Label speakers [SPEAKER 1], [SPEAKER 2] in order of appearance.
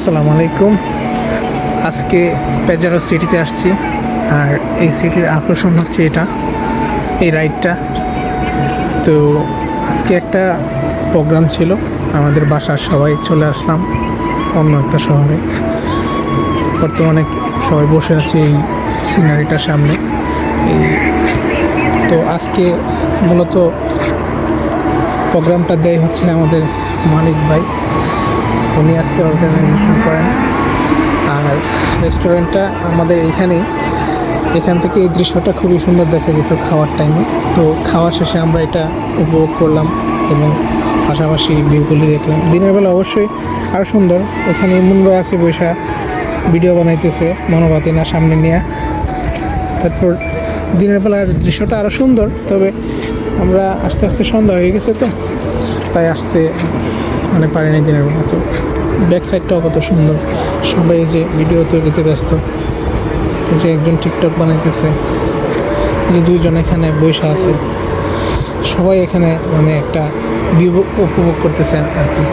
[SPEAKER 1] আসসালামু আলাইকুম। আজকে পেজারো সিটিতে আসছি, আর এই সিটির আকর্ষণ হচ্ছে এই রাইডটা। তো আজকে একটা প্রোগ্রাম ছিল, আমাদের বাসার সবাই চলে আসলাম অন্য একটা শহরে। বর্তমানে সবাই বসে আছে এই সিনারিটার সামনে। এই তো আজকে মূলত প্রোগ্রামটা দেয় হচ্ছে আমাদের মালিক ভাই, উনি আজকে অর্গানাইজেশন করেন। আর রেস্টুরেন্টটা আমাদের এখান থেকে এই দৃশ্যটা খুবই সুন্দর দেখা যেত খাওয়ার টাইমে। তো খাওয়া শেষে আমরা এটা উপভোগ করলাম এবং পাশাপাশি ভিউগুলি দেখলাম। দিনের বেলা অবশ্যই আরও সুন্দর। এখানে ইমন ভাই আছে বৈশা ভিডিও বানাইতেছে মনোবাতি না সামনে নিয়ে। তারপর দিনের বেলার দৃশ্যটা আরও সুন্দর, তবে আমরা আস্তে আস্তে সন্ধ্যা হয়ে গেছে, তো তাই আসতে পারিনি দিনের বেলা। তো ব্যাক সাইডটাও কত সুন্দর, সবাই যে ভিডিও তৈরিতে ব্যস্ত। যে একজন টিকটক বানাইতেছে, যে দুইজন এখানে বসে আছে, সবাই এখানে একটা ভিউ উপভোগ করতেছেন আর কি।